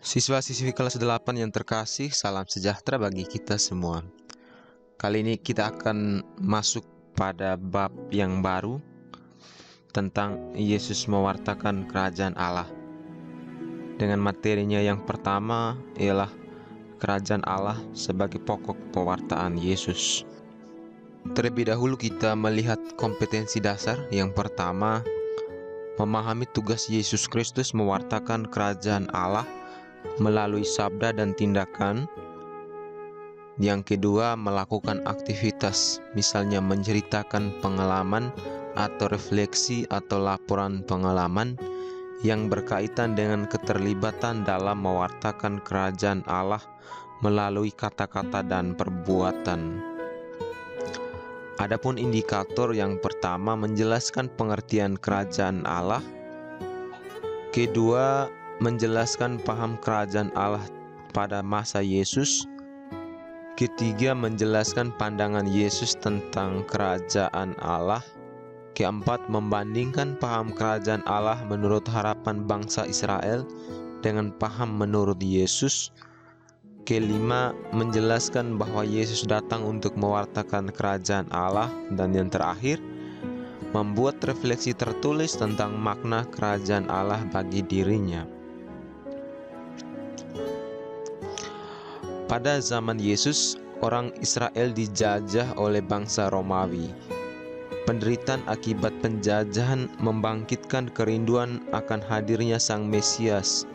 Siswa-siswi kelas 8 yang terkasih, salam sejahtera bagi kita semua. Kali ini kita akan masuk pada bab yang baru tentang Yesus mewartakan kerajaan Allah. Dengan materinya yang pertama ialah kerajaan Allah sebagai pokok pewartaan Yesus. Terlebih dahulu kita melihat kompetensi dasar. Yang pertama, memahami tugas Yesus Kristus mewartakan kerajaan Allah melalui sabda dan tindakan. Yang kedua, melakukan aktivitas, misalnya menceritakan pengalaman atau refleksi atau laporan pengalaman yang berkaitan dengan keterlibatan dalam mewartakan kerajaan Allah melalui kata-kata dan perbuatan. Adapun indikator yang pertama menjelaskan pengertian kerajaan Allah. Kedua, menjelaskan paham kerajaan Allah pada masa Yesus. Ketiga, menjelaskan pandangan Yesus tentang kerajaan Allah. Keempat, membandingkan paham kerajaan Allah menurut harapan bangsa Israel dengan paham menurut Yesus. Kelima, menjelaskan bahwa Yesus datang untuk mewartakan kerajaan Allah. Dan yang terakhir, membuat refleksi tertulis tentang makna kerajaan Allah bagi dirinya. Pada zaman Yesus, orang Israel dijajah oleh bangsa Romawi. Penderitaan akibat penjajahan membangkitkan kerinduan akan hadirnya Sang Mesias.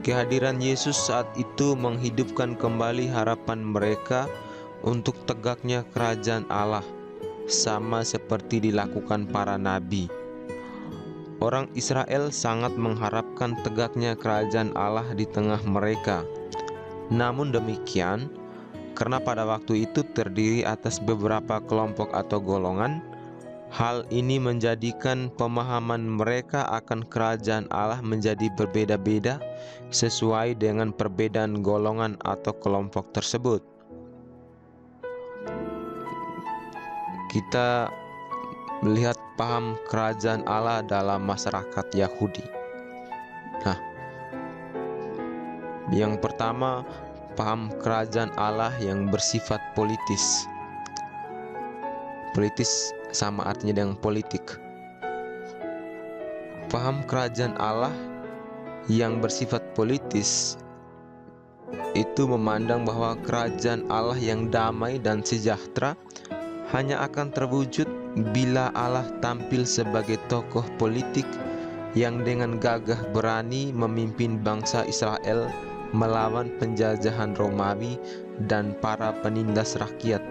Kehadiran Yesus saat itu menghidupkan kembali harapan mereka untuk tegaknya kerajaan Allah, sama seperti dilakukan para nabi. Orang Israel sangat mengharapkan tegaknya kerajaan Allah di tengah mereka. Namun demikian, karena pada waktu itu terdiri atas beberapa kelompok atau golongan, hal ini menjadikan pemahaman mereka akan kerajaan Allah menjadi berbeda-beda sesuai dengan perbedaan golongan atau kelompok tersebut. Kita melihat paham kerajaan Allah dalam masyarakat Yahudi. Yang pertama, paham kerajaan Allah yang bersifat politis. Politis sama artinya dengan politik. Paham kerajaan Allah yang bersifat politis itu memandang bahwa kerajaan Allah yang damai dan sejahtera hanya akan terwujud bila Allah tampil sebagai tokoh politik yang dengan gagah berani memimpin bangsa Israel melawan penjajahan Romawi dan para penindas rakyat.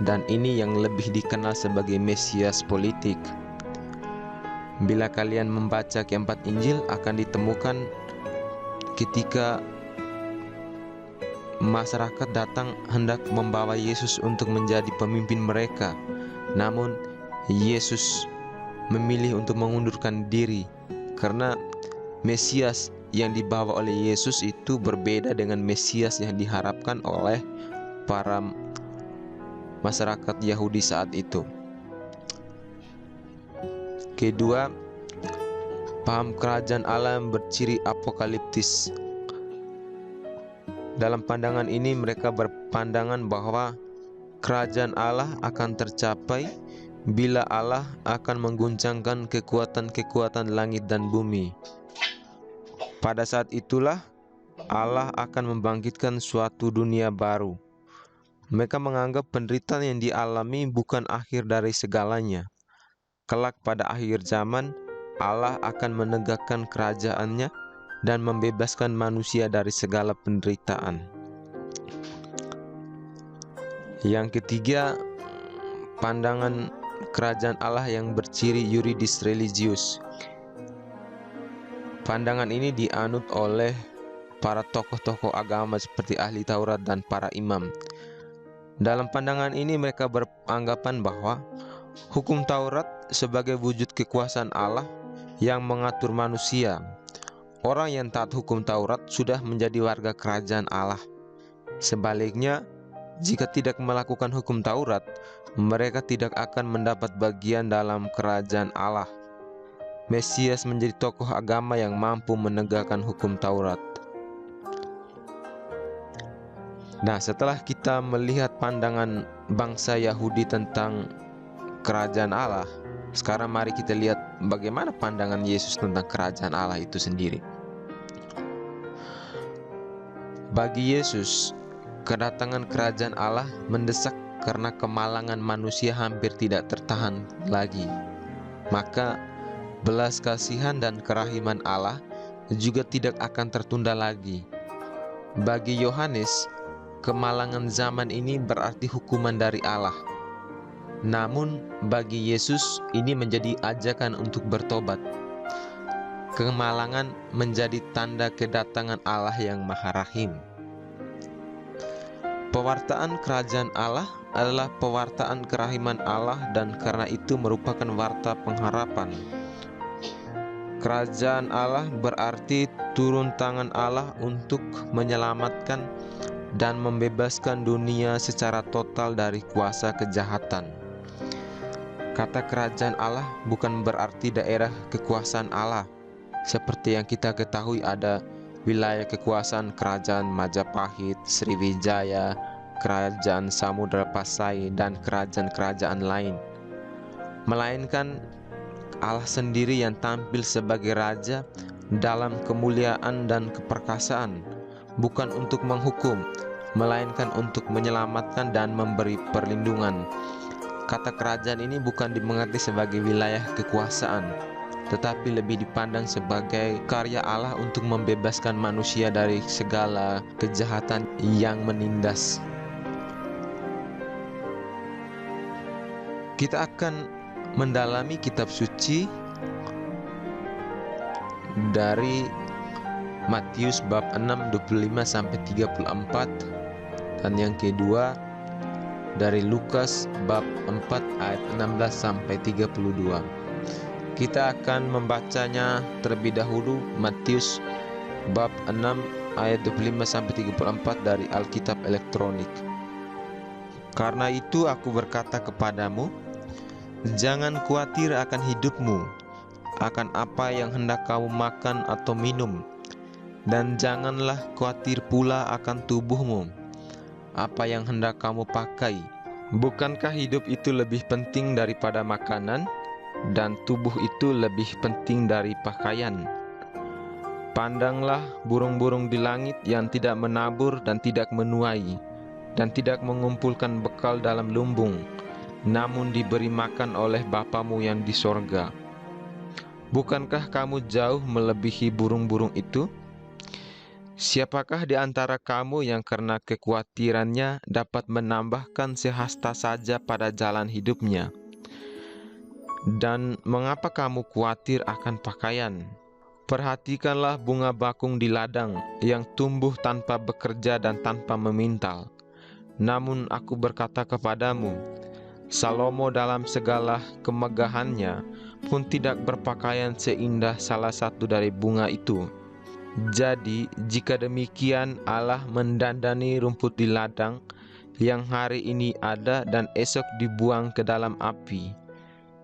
Dan ini yang lebih dikenal sebagai Mesias politik. Bila kalian membaca keempat Injil, akan ditemukan ketika masyarakat datang hendak membawa Yesus untuk menjadi pemimpin mereka, namun Yesus memilih untuk mengundurkan diri karena Mesias yang dibawa oleh Yesus itu berbeda dengan Mesias yang diharapkan oleh para masyarakat Yahudi saat itu. Kedua, paham kerajaan Allah yang berciri apokaliptis. Dalam pandangan ini mereka berpandangan bahwa kerajaan Allah akan tercapai bila Allah akan mengguncangkan kekuatan-kekuatan langit dan bumi. Pada saat itulah Allah akan membangkitkan suatu dunia baru. Mereka menganggap penderitaan yang dialami bukan akhir dari segalanya. Kelak pada akhir zaman, Allah akan menegakkan kerajaannya dan membebaskan manusia dari segala penderitaan. Yang ketiga, pandangan kerajaan Allah yang berciri yuridis religius. Pandangan ini dianut oleh para tokoh-tokoh agama seperti ahli Taurat dan para imam. Dalam pandangan ini mereka beranggapan bahwa hukum Taurat sebagai wujud kekuasaan Allah yang mengatur manusia. Orang yang taat hukum Taurat sudah menjadi warga kerajaan Allah. Sebaliknya, jika tidak melakukan hukum Taurat, mereka tidak akan mendapat bagian dalam kerajaan Allah. Mesias menjadi tokoh agama yang mampu menegakkan hukum Taurat. Nah, setelah kita melihat pandangan bangsa Yahudi tentang kerajaan Allah, sekarang mari kita lihat bagaimana pandangan Yesus tentang kerajaan Allah itu sendiri. Bagi Yesus, kedatangan kerajaan Allah mendesak karena kemalangan manusia hampir tidak tertahan lagi. Maka belas kasihan dan kerahiman Allah juga tidak akan tertunda lagi. Bagi Yohanes, kemalangan zaman ini berarti hukuman dari Allah. Namun bagi Yesus ini menjadi ajakan untuk bertobat. Kemalangan menjadi tanda kedatangan Allah yang Maha Rahim. Pewartaan kerajaan Allah adalah pewartaan kerahiman Allah dan karena itu merupakan warta pengharapan. Kerajaan Allah berarti turun tangan Allah untuk menyelamatkan dan membebaskan dunia secara total dari kuasa kejahatan. Kata kerajaan Allah bukan berarti daerah kekuasaan Allah. Seperti yang kita ketahui ada wilayah kekuasaan kerajaan Majapahit, Sriwijaya, kerajaan Samudra Pasai, dan kerajaan-kerajaan lain. Melainkan Allah sendiri yang tampil sebagai raja dalam kemuliaan dan keperkasaan, bukan untuk menghukum, melainkan untuk menyelamatkan dan memberi perlindungan. Kata kerajaan ini bukan dimengerti sebagai wilayah kekuasaan, tetapi lebih dipandang sebagai karya Allah untuk membebaskan manusia dari segala kejahatan yang menindas. Kita akan mendalami kitab suci dari Matius bab 6 25 sampai 34 dan yang kedua dari Lukas bab 4 ayat 16 sampai 32. Kita akan membacanya terlebih dahulu Matius bab 6 ayat 25 sampai 34 dari Alkitab elektronik. Karena itu aku berkata kepadamu, jangan khawatir akan hidupmu, akan apa yang hendak kamu makan atau minum, dan janganlah khawatir pula akan tubuhmu, apa yang hendak kamu pakai. Bukankah hidup itu lebih penting daripada makanan, dan tubuh itu lebih penting dari pakaian? Pandanglah burung-burung di langit yang tidak menabur dan tidak menuai, dan tidak mengumpulkan bekal dalam lumbung, namun diberi makan oleh Bapamu yang di sorga. Bukankah kamu jauh melebihi burung-burung itu? Siapakah di antara kamu yang karena kekhawatirannya dapat menambahkan sehasta saja pada jalan hidupnya? Dan mengapa kamu khawatir akan pakaian? Perhatikanlah bunga bakung di ladang yang tumbuh tanpa bekerja dan tanpa memintal. Namun aku berkata kepadamu, Salomo dalam segala kemegahannya pun tidak berpakaian seindah salah satu dari bunga itu. Jadi jika demikian Allah mendandani rumput di ladang yang hari ini ada dan esok dibuang ke dalam api,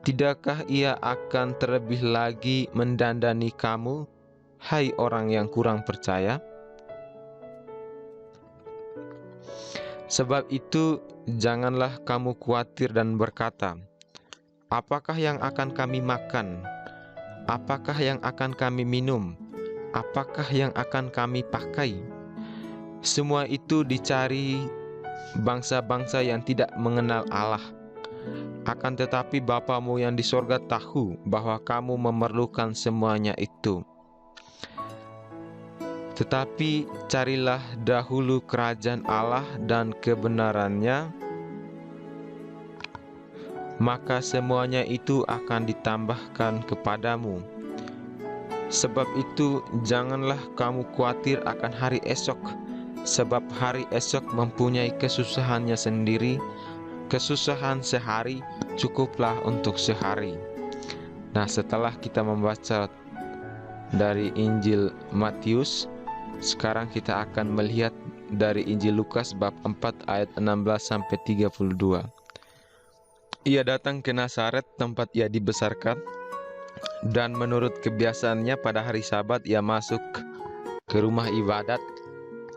tidakkah Ia akan terlebih lagi mendandani kamu, hai orang yang kurang percaya? Sebab itu janganlah kamu khawatir dan berkata, apakah yang akan kami makan? Apakah yang akan kami minum? Apakah yang akan kami pakai? Semua itu dicari bangsa-bangsa yang tidak mengenal Allah. Akan tetapi Bapamu yang di sorga tahu bahwa kamu memerlukan semuanya itu. Tetapi carilah dahulu kerajaan Allah dan kebenarannya, maka semuanya itu akan ditambahkan kepadamu. Sebab itu janganlah kamu khawatir akan hari esok, sebab hari esok mempunyai kesusahannya sendiri. Kesusahan sehari cukuplah untuk sehari. Nah, setelah kita membaca dari Injil Matius, sekarang kita akan melihat dari Injil Lukas bab 4 ayat 16 sampai 32. Ia datang ke Nazaret tempat ia dibesarkan, dan menurut kebiasaannya pada hari Sabat ia masuk ke rumah ibadat.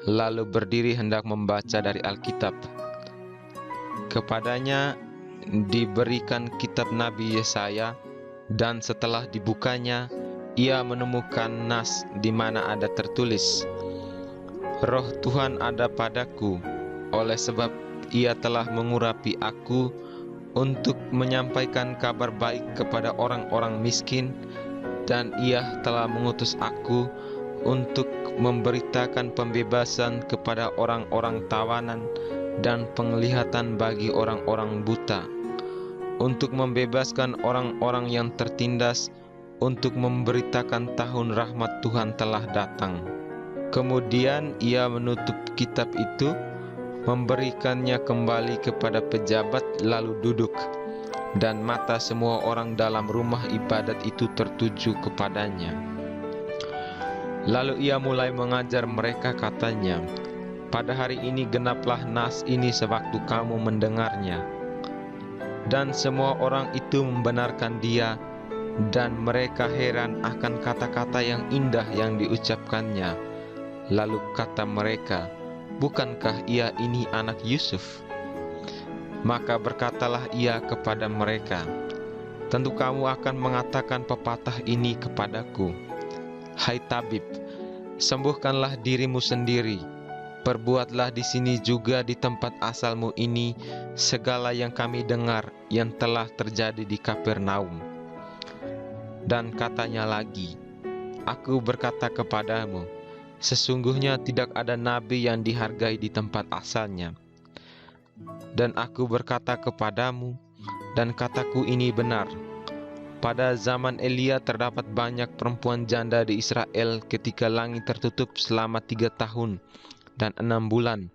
lalu berdiri hendak membaca dari Alkitab. Kepadanya diberikan kitab Nabi Yesaya, dan setelah dibukanya, ia menemukan nas di mana ada tertulis, "Roh Tuhan ada padaku, oleh sebab ia telah mengurapi aku untuk menyampaikan kabar baik kepada orang-orang miskin, dan ia telah mengutus aku untuk memberitakan pembebasan kepada orang-orang tawanan dan penglihatan bagi orang-orang buta, untuk membebaskan orang-orang yang tertindas, untuk memberitakan tahun rahmat Tuhan telah datang." Kemudian ia menutup kitab itu, memberikannya kembali kepada pejabat, lalu duduk, dan mata semua orang dalam rumah ibadat itu tertuju kepadanya. Lalu ia mulai mengajar mereka, katanya, "Pada hari ini genaplah nas ini sewaktu kamu mendengarnya." Dan semua orang itu membenarkan dia, dan mereka heran akan kata-kata yang indah yang diucapkannya. Lalu kata mereka, "Bukankah ia ini anak Yusuf?" Maka berkatalah ia kepada mereka, "Tentu kamu akan mengatakan pepatah ini kepadaku, 'Hai tabib, sembuhkanlah dirimu sendiri. Perbuatlah di sini juga di tempat asalmu ini segala yang kami dengar yang telah terjadi di Kapernaum.' Dan katanya lagi, 'Aku berkata kepadamu, sesungguhnya tidak ada nabi yang dihargai di tempat asalnya. Dan aku berkata kepadamu, dan kataku ini benar, pada zaman Elia terdapat banyak perempuan janda di Israel ketika langit tertutup selama 3 tahun dan 6 bulan,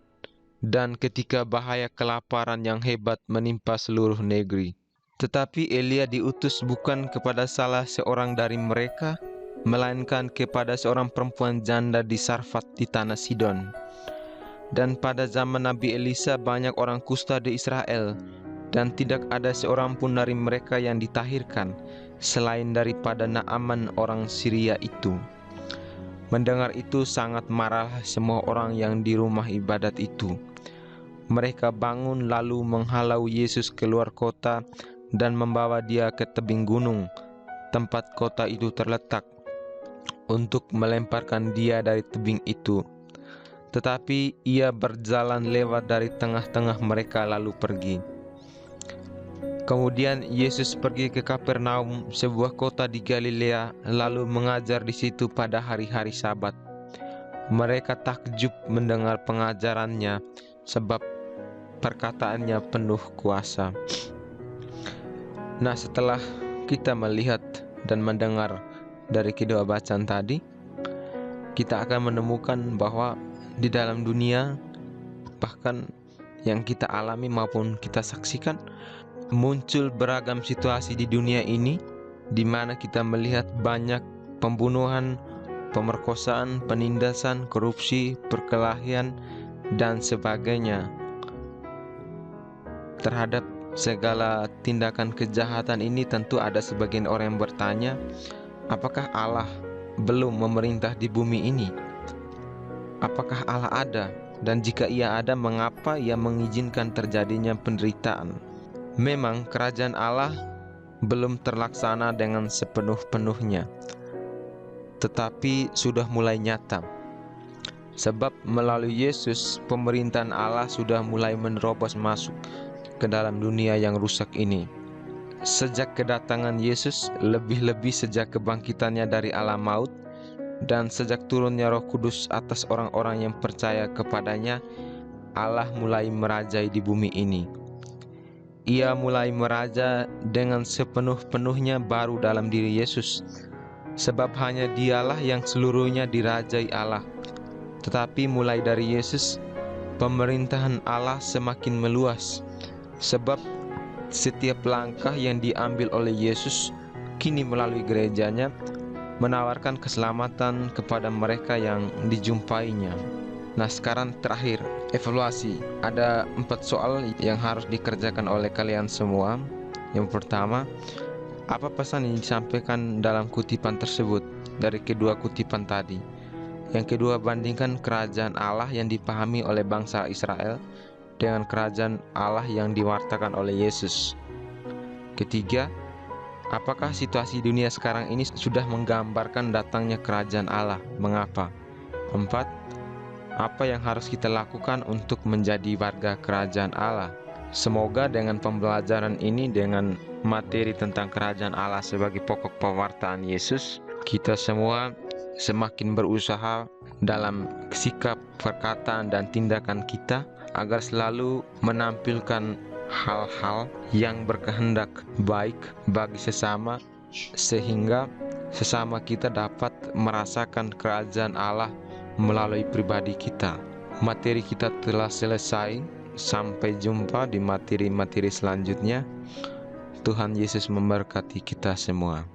dan ketika bahaya kelaparan yang hebat menimpa seluruh negeri. Tetapi Elia diutus bukan kepada salah seorang dari mereka, melainkan kepada seorang perempuan janda di Sarfat di tanah Sidon. Dan pada zaman Nabi Elisa banyak orang kusta di Israel, dan tidak ada seorang pun dari mereka yang ditahirkan, selain daripada Naaman orang Syria itu." Mendengar itu sangat marah semua orang yang di rumah ibadat itu. Mereka bangun lalu menghalau Yesus keluar kota dan membawa dia ke tebing gunung, tempat kota itu terletak, untuk melemparkan dia dari tebing itu. Tetapi ia berjalan lewat dari tengah-tengah mereka lalu pergi. Kemudian Yesus pergi ke Kapernaum, sebuah kota di Galilea, lalu mengajar di situ pada hari-hari Sabat. Mereka takjub mendengar pengajarannya, sebab perkataannya penuh kuasa. Nah, setelah kita melihat dan mendengar dari kedua bacaan tadi, kita akan menemukan bahwa di dalam dunia, bahkan yang kita alami maupun kita saksikan, muncul beragam situasi di dunia ini, di mana kita melihat banyak pembunuhan, pemerkosaan, penindasan, korupsi, perkelahian, dan sebagainya. Terhadap segala tindakan kejahatan ini, tentu ada sebagian orang yang bertanya, apakah Allah belum memerintah di bumi ini? Apakah Allah ada? Dan jika ia ada, mengapa ia mengizinkan terjadinya penderitaan? Memang kerajaan Allah belum terlaksana dengan sepenuh-penuhnya, tetapi sudah mulai nyata. Sebab melalui Yesus, pemerintahan Allah sudah mulai menerobos masuk ke dalam dunia yang rusak ini. Sejak kedatangan Yesus, lebih-lebih sejak kebangkitannya dari alam maut, dan sejak turunnya Roh Kudus atas orang-orang yang percaya kepadanya, Allah mulai merajai di bumi ini. Ia mulai meraja dengan sepenuh-penuhnya baru dalam diri Yesus, sebab hanya Dialah yang seluruhnya dirajai Allah. Tetapi mulai dari Yesus, pemerintahan Allah semakin meluas, sebab setiap langkah yang diambil oleh Yesus kini melalui gerejanya menawarkan keselamatan kepada mereka yang dijumpainya. Nah, sekarang terakhir, evaluasi. Ada 4 soal yang harus dikerjakan oleh kalian semua. Yang pertama, apa pesan yang disampaikan dalam kutipan tersebut dari kedua kutipan tadi? Yang kedua, bandingkan kerajaan Allah yang dipahami oleh bangsa Israel dengan kerajaan Allah yang diwartakan oleh Yesus. Ketiga, apakah situasi dunia sekarang ini sudah menggambarkan datangnya kerajaan Allah? Mengapa? 4. Apa yang harus kita lakukan untuk menjadi warga kerajaan Allah? Semoga dengan pembelajaran ini, dengan materi tentang kerajaan Allah sebagai pokok pewartaan Yesus, kita semua semakin berusaha dalam sikap, perkataan, dan tindakan kita agar selalu menampilkan hal-hal yang berkehendak baik bagi sesama, sehingga sesama kita dapat merasakan kerajaan Allah melalui pribadi kita. Materi kita telah selesai. Sampai jumpa di materi-materi selanjutnya. Tuhan Yesus memberkati kita semua.